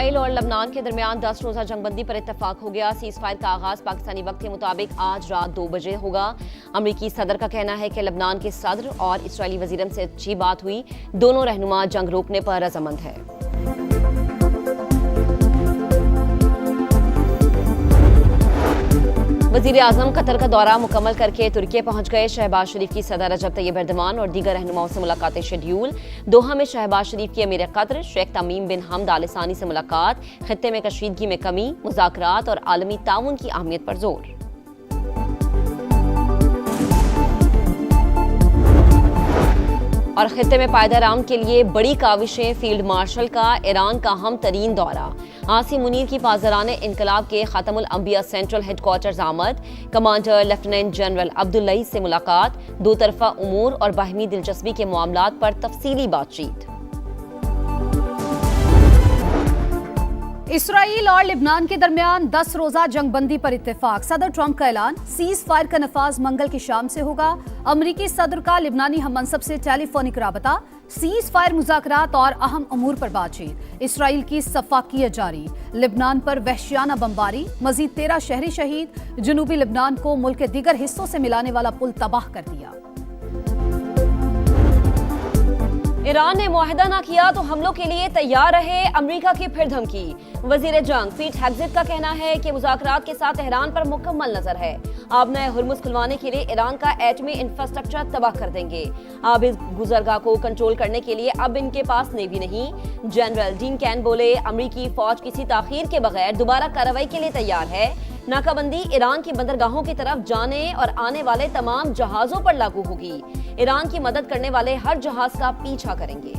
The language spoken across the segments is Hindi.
इसराइल और लबनान के दरमियान 10 रोजा जंगबंदी पर इत्तफाक हो गया। सीज फायर का आगाज पाकिस्तानी वक्त के मुताबिक आज रात 2 बजे होगा। अमरीकी सदर का कहना है कि लबनान के सदर और इसराइली वजीरन से अच्छी बात हुई। दोनों रहनुमा जंग रोकने पर रजामंद है। वजीर आजम कतर का दौरा मुकम्मल करके तुर्की पहुंच गए। शहबाज शरीफ की सदर रजब तैयब एर्दोगान और दीगर रहनुमाओं से मुलाकातें शेड्यूल। दोहा में शहबाज शरीफ की अमीर कतर शेख तमीम बिन हमद आल सानी से मुलाकात। खित्ते में कशीदगी में कमी, मुज़ाकरात और आलमी ताउन की अहमियत पर जोर। और खित्ते में पायदार अमन के लिए बड़ी काविशें। फील्ड मार्शल का ईरान का अहम तरीन दौरा। आसिम मुनीर की पासदारान इनकलाब के खातमुल अंबिया सेंट्रल हेडक्वार्टर्स आमद। कमांडर लेफ्टिनेंट जनरल अब्दुल्लाही से मुलाकात। दो तरफा उमूर और बाहमी दिलचस्पी के मामलात पर तफसीली बातचीत। इसराइल और लिबनान के दरमियान 10 रोजा जंगबंदी पर इत्तेफाक। सदर ट्रंप का ऐलान, सीज फायर का नफाज मंगल की शाम से होगा। अमरीकी सदर का लिबनानी हममनसब से टेलीफोनिक राबता। सीज फायर मुज़ाकरात और अहम अमूर पर बातचीत। इसराइल की सफाकियत जारी। लिबनान पर वहशियाना बमबारी। मजीद 13 शहरी शहीद। जनूबी लिबनान को मुल्क के दीगर हिस्सों से मिलाने वाला पुल तबाह कर दिया। ईरान ने मुआहदा ना किया तो हमलों के लिए तैयार रहे। अमेरिका की फिर धमकी। वजीर जंग पीट हेग्सेट का कहना है कि मुज़ाकरात के साथ तेहरान पर मुकम्मल नजर है। आबना हुर्मुज़ खुलवाने के लिए ईरान का एटमी इंफ्रास्ट्रक्चर तबाह कर देंगे। अब इस गुजरगाह को कंट्रोल करने के लिए अब इनके पास नेवी नहीं। जनरल डीन कैन बोले, अमरीकी फौज किसी ताखीर के बगैर दोबारा कार्रवाई के लिए तैयार है। नाकाबंदी ईरान की बंदरगाहों की तरफ जाने और आने वाले तमाम जहाजों पर लागू होगी। ईरान की मदद करने वाले हर जहाज का पीछा करेंगे।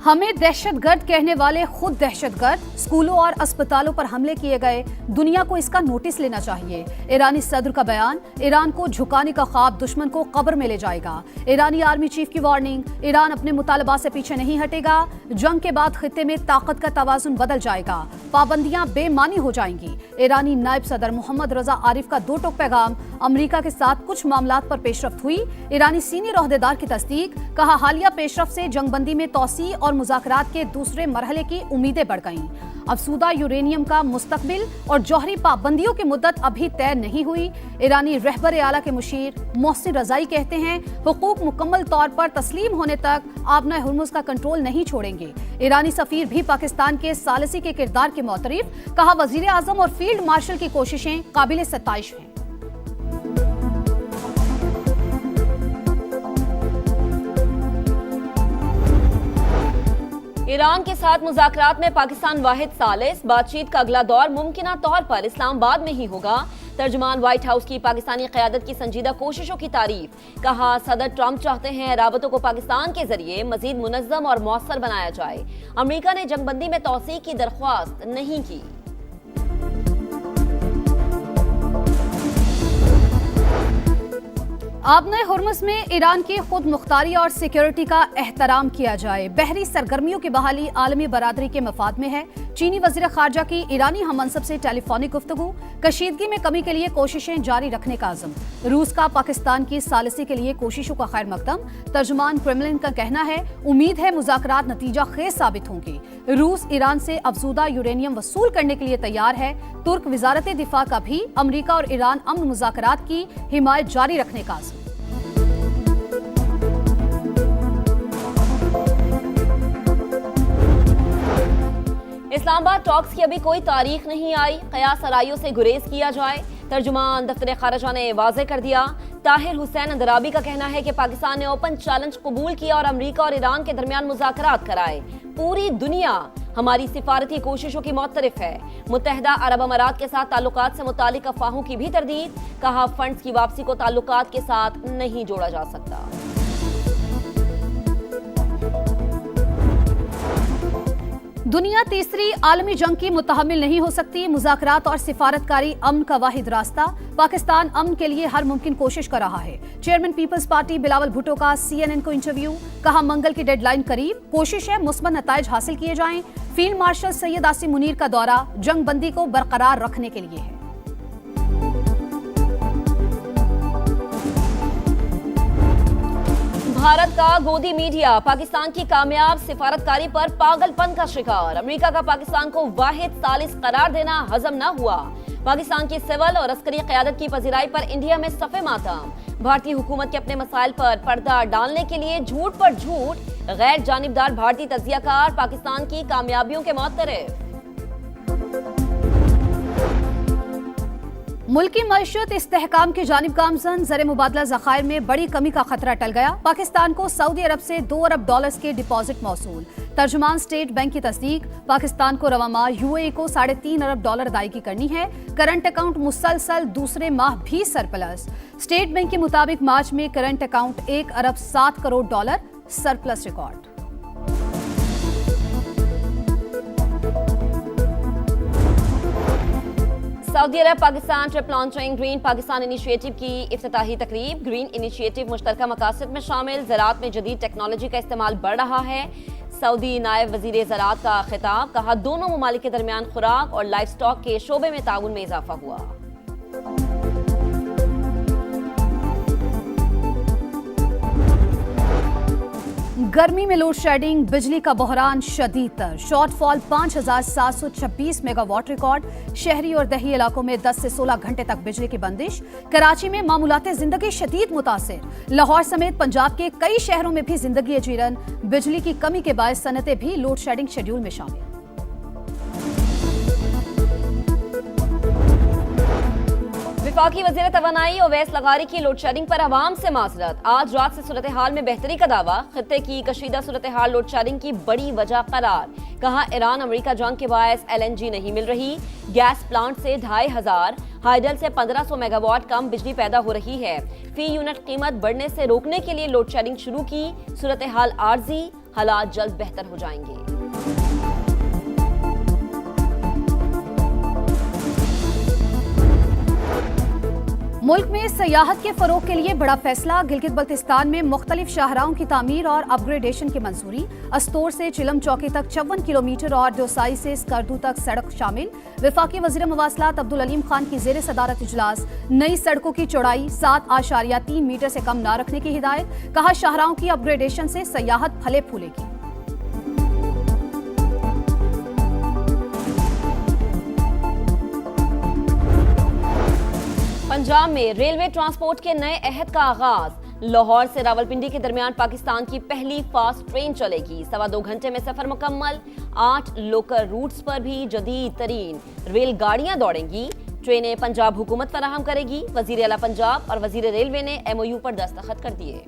हमें दहशतगर्द कहने वाले खुद दहशतगर्द। स्कूलों और अस्पतालों पर हमले किए गए। दुनिया को इसका नोटिस लेना चाहिए। ईरानी सदर का बयान, ईरान को झुकाने का ख्वाब दुश्मन को कब्र में ले जाएगा। ईरानी आर्मी चीफ की वार्निंग, ईरान अपने मुतालबा से पीछे नहीं हटेगा। जंग के बाद खित्ते में ताकत का तवाजुन बदल जाएगा। पाबंदियां बेमानी हो जाएंगी। ईरानी नायब सदर मोहम्मद रजा आरिफ का दो टोक पैगाम। अमरीका के साथ कुछ मामलात पर पेशरफ्त हुई। ईरानी सीनियर ओहदेदार की तस्दीक। कहा, हालिया पेशरफ्त से जंगबंदी में तौसी और मुज़ाकरात के दूसरे मरहले की उम्मीदें बढ़ गईं। अफसूदा यूरेनियम का मुस्तकबिल और जौहरी पाबंदियों की मुद्दत अभी तय नहीं हुई। ईरानी रहबर आला के मुशीर मोहसिन रजाई कहते हैं, हुकूक मुकम्मल तौर पर तस्लीम होने तक आबना हुर्मुज़ का कंट्रोल नहीं छोड़ेंगे। ईरानी सफीर भी पाकिस्तान के सालसी के किरदार की मोतरिफ। कहा, वजीर आजम और फील्ड मार्शल की कोशिशें काबिल सत्ताइश हैं। ईरान के साथ मुज़ाकरात में पाकिस्तान वाहिद सालिस। बातचीत का अगला दौर मुमकिना तौर पर इस्लामाबाद में ही होगा। तर्जुमान व्हाइट हाउस की पाकिस्तानी क़यादत की संजीदा कोशिशों की तारीफ। कहा, सदर ट्रंप चाहते हैं राबतों को पाकिस्तान के जरिए मजीद मुनज़्ज़म और मौसर बनाया जाए। अमरीका ने जंगबंदी में तौसीक़ की दरख्वास्त नहीं की। आबना हुर्मुज़ में ईरान की खुद मुख्तारी और सिक्योरिटी का एहतराम किया जाए। बहरी सरगर्मियों की बहाली आलमी बरादरी के मफाद में है। चीनी वज़ीर ख़ारजा की ईरानी हममनसब से टेलीफोनिक गुफ्तगू। कशीदगी में कमी के लिए कोशिशें जारी रखने का अज़म। रूस का पाकिस्तान की सालिसी के लिए कोशिशों का खैर मकदम। तर्जुमान क्रेमलिन का कहना है, उम्मीद है मुज़ाकरात नतीजा खेज साबित होंगे। रूस ईरान से अफजूदा यूरेनियम वसूल करने के लिए तैयार है। तुर्क वज़ारत दिफा का भी अमरीका और ईरान अमन मुज़ाकरात की हिमायत जारी रखने का अज़म। इस्लामाबाद टॉक्स की अभी कोई तारीख नहीं आई। कयास आराइयों से गुरेज किया जाए। तर्जुमान दफ्तर खारजा ने वाज़ेह कर दिया। ताहिर हुसैन अंदराबी का कहना है कि पाकिस्तान ने ओपन चैलेंज कबूल किया और अमरीका और ईरान के दरमियान मुज़ाकरात कराए। पूरी दुनिया हमारी सिफारती कोशिशों की मुतरफ है। मुत्तहिदा अरब अमारात के साथ ताल्लुकात से मुतालिक अफवाहों की भी तरदीद। कहा, फंड्स की वापसी को ताल्लुकात के साथ नहीं जोड़ा जा सकता। दुनिया तीसरी आलमी जंग की मुतहम्मिल नहीं हो सकती। मुज़ाकरात और सिफारतकारी अमन का वाहिद रास्ता। पाकिस्तान अमन के लिए हर मुमकिन कोशिश कर रहा है। Chairman Peoples Party Bilawal Bhutto का CNN को इंटरव्यू। कहा, मंगल की डेडलाइन करीब। कोशिश है मुस्बत नताइज हासिल किए जाएं। फील्ड मार्शल सैयद आसिम मुनीर का दौरा जंग बंदी को बरकरार रखने के लिए है। भारत का गोदी मीडिया पाकिस्तान की कामयाब सिफारतकारी पर पागलपन का शिकार। अमेरिका का पाकिस्तान को वाहिद सालिस करार देना हजम न हुआ। पाकिस्तान की सिविल और अस्करी क़यादत की पजीराई पर इंडिया में सफ़े मातम। भारतीय हुकूमत के अपने मसाइल पर पर्दा डालने के लिए झूठ पर झूठ। गैर जानिबदार भारतीय तजियाकार पाकिस्तान की कामयाबियों के मुतरफ। मुल्की मईशत इस्तेहकाम की जानिब गामजन, ज़र मुबादला ज़खायर में बड़ी कमी का खतरा टल गया। पाकिस्तान को सऊदी अरब से $2 अरब के डिपॉजिट मौसूल। तर्जुमान स्टेट बैंक की तस्दीक, पाकिस्तान को रवा माह UAE को $3.5 अरब अदायगी करनी है। करंट अकाउंट मुसलसल दूसरे माह भी सरप्लस। स्टेट बैंक के मुताबिक मार्च में करंट अकाउंट $1 अरब 7 करोड़ सरप्लस रिकॉर्ड। सऊदी अरब Pakistan trip launching green Pakistan initiative की इफ्तिताही तकरीब। ग्रीन इनिशिएटिव मुश्तरका मकासद में शामिल ज़राअत में जदीद टेक्नोलॉजी का इस्तेमाल बढ़ रहा है। सऊदी नायब वजीर ज़राअत का खिताब, कहा दोनों ममालिक के दरमियान खुराक और लाइफ स्टॉक के शोबे में ताउन में इजाफा हुआ। गर्मी में लोड शेडिंग, बिजली का बहरान शदीद तर। Shortfall 5,726 megawatt record. शहरी और दही इलाकों में 10 से 16 घंटे तक बिजली की बंदिश। कराची में मामूलाते जिंदगी शदीद मुतासिर। लाहौर समेत पंजाब के कई शहरों में भी जिंदगी अजीरन। बिजली की कमी के बायस सनतें भी लोड शेडिंग शेड्यूल में शामिल। वफाकी वज़ीर तवानाई ओवैस लगारी की लोड शेडिंग पर अवाम से माजरत। आज रात से सूरत हाल में बेहतरी का दावा। खित्ते की कशीदा सूरत हाल लोड शेडिंग की बड़ी वजह करार। कहा ईरान अमेरिका जंग के बायस LNG नहीं मिल रही। गैस प्लांट से 2500, हाइडल से 1500 मेगावाट कम बिजली पैदा हो रही है। फी यूनिट कीमत बढ़ने से रोकने के लिए लोड शेडिंग शुरू की। सूरत हाल आर्जी, हालात जल्द बेहतर हो जाएंगे। मुल्क में सयाहत के फरोग के लिए बड़ा फैसला। गिलगित बल्तिस्तान में मुख्तलिफ शाहराहों की तामीर और अपग्रेडेशन की मंजूरी। अस्तोर से चिलम चौकी तक 54 किलोमीटर और दोसाई से स्कर्दू तक सड़क शामिल। वफाकी वज़ीर मवासलात अब्दुल अलीम खान की ज़ेर सदारत इजलास। नई सड़कों की चौड़ाई 7.3 मीटर से कम न रखने की हिदायत। कहा शाहराहों की अपग्रेडेशन से सयाहत फले फूलेगी। पंजाब में रेलवे ट्रांसपोर्ट के नए अहद का आगाज। लाहौर से रावलपिंडी के दरमियान पाकिस्तान की पहली फास्ट ट्रेन चलेगी। 2.25 घंटे में सफर मुकम्मल। 8 लोकल रूट्स पर भी जदीद तरीन रेलगाड़ियां दौड़ेंगी। ट्रेनें पंजाब हुकूमत फराहम करेगी। वजीर आला पंजाब और वजीर रेलवे ने MOU पर दस्तखत कर दिए।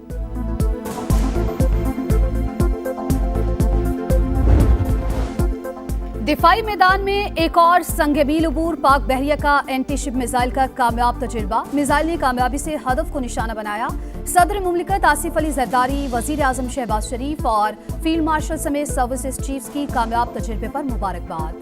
दिफाई मैदान में एक और संगेबील उबूर। पाक बहरिया का एंटी शिप मिसाइल का कामयाब तजुर्बा। मिसाइल ने कामयाबी से हदफ को निशाना बनाया। सदर मुमलिकत आसिफ अली जरदारी, वजीर आजम शहबाज शरीफ और फील्ड मार्शल समेत सर्विसेज चीफ्स की कामयाब तजुर्बे पर मुबारकबाद।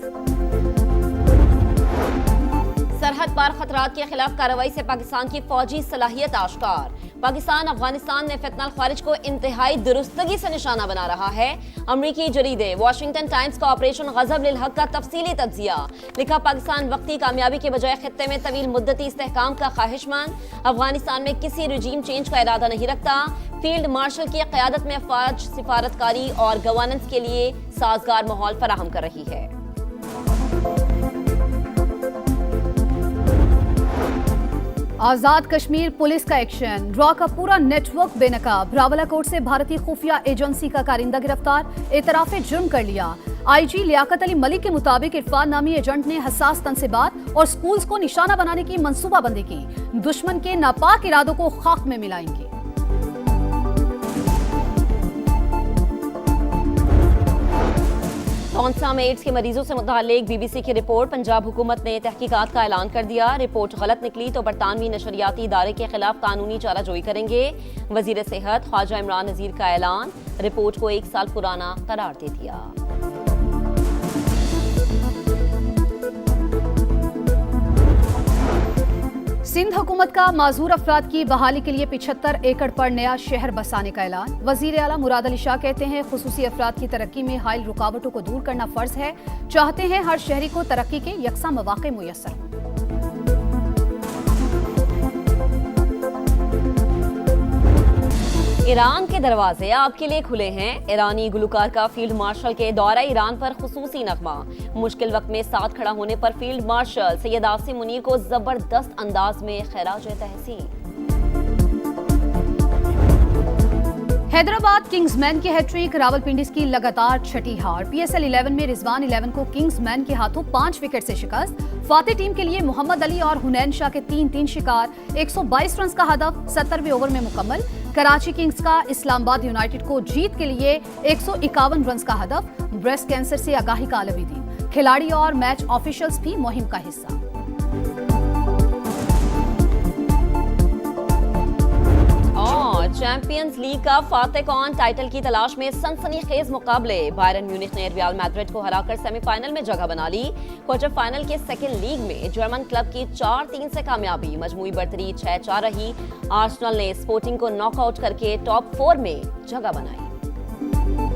सरहद पार खतरात के खिलाफ कार्रवाई से पाकिस्तान की फौजी सलाहियत आश्कार। पाकिस्तान अफगानिस्तान में फितना खारिज को इंतहाई दुरुस्तगी से निशाना बना रहा है। अमरीकी जरीदे वॉशिंगटन टाइम्स का ऑपरेशन गजब लिल हक का तफसीली तज्जिया। लिखा, पाकिस्तान वक्ती कामयाबी के बजाय खित्ते में तवील मुद्दती इस्तेहकाम का ख्वाहिशमंद। अफगानिस्तान में किसी रजीम चेंज का इरादा नहीं रखता। फील्ड मार्शल की क़यादत में फौज सिफारतकारी और गवर्नेंस के लिए साजगार माहौल फराहम कर रही है। आजाद कश्मीर पुलिस का एक्शन। रॉ का पूरा नेटवर्क बेनकाब। रावलाकोट से भारतीय खुफिया एजेंसी का कारिंदा गिरफ्तार। एतराफे जुर्म कर लिया। IG लियाकत अली मलिक के मुताबिक इरफान नामी एजेंट ने हसास तनसीबात और स्कूल्स को निशाना बनाने की मंसूबाबंदी की। दुश्मन के नापाक इरादों को खाक में मिलाएंगे। टोंसा में एड्स के मरीजों से मुतालिक BBC की रिपोर्ट। पंजाब हुकूमत ने तहकीकात का ऐलान कर दिया। रिपोर्ट गलत निकली तो बरतानवी नशरियाती इदारे के खिलाफ कानूनी चाराजोई करेंगे। वजीर सेहत ख्वाजा इमरान नजीर का ऐलान। रिपोर्ट को 1 साल पुराना करार दे दिया। सिंध हुकूमत का माजूर अफराद की बहाली के लिए 75 एकड़ पर नया शहर बसाने का ऐलान। वजीर आला मुराद अली शाह कहते हैं, खुसूसी अफराद की तरक्की में हाइल रुकावटों को दूर करना फर्ज है। चाहते हैं हर शहरी को तरक्की के यकसा मौके मुयस्सर हों। ईरान के दरवाजे आपके लिए खुले हैं। ईरानी गुलकार का फील्ड मार्शल के दौरे ईरान पर खुसूसी नगमा। मुश्किल वक्त में साथ खड़ा होने पर फील्ड मार्शल सैयद आसिम मुनीर को जबरदस्त अंदाज में खैराज तहसीन। हैदराबाद किंग्समैन की हैट्रिक, रावलपिंडी की लगातार छठी हार। PSL 11 में रिजवान 11 को किंग्समैन के हाथों 5 विकेट से शिकस्त। फातेह टीम के लिए मोहम्मद अली और हुनैन शाह के 3-3 शिकार। 122 रन का हदफ 70वें ओवर में मुकम्मल। कराची किंग्स का इस्लामाबाद यूनाइटेड को जीत के लिए 151 रन का हदफ। ब्रेस्ट कैंसर से आगाही का अलविदा। खिलाड़ी और मैच ऑफिशियल्स भी मुहिम का हिस्सा। चैंपियंस लीग का फातेह कौन, टाइटल की तलाश में सनसनीखेज मुकाबले। बायरन म्यूनिख ने रियल मैड्रिड को हराकर सेमीफाइनल में जगह बना ली। क्वार्टर फाइनल के सेकंड लीग में जर्मन क्लब की 4-3 से कामयाबी। मजमूई बढ़तरी 6-4 रही। आर्सेनल ने स्पोर्टिंग को नॉकआउट करके टॉप 4 में जगह बनाई।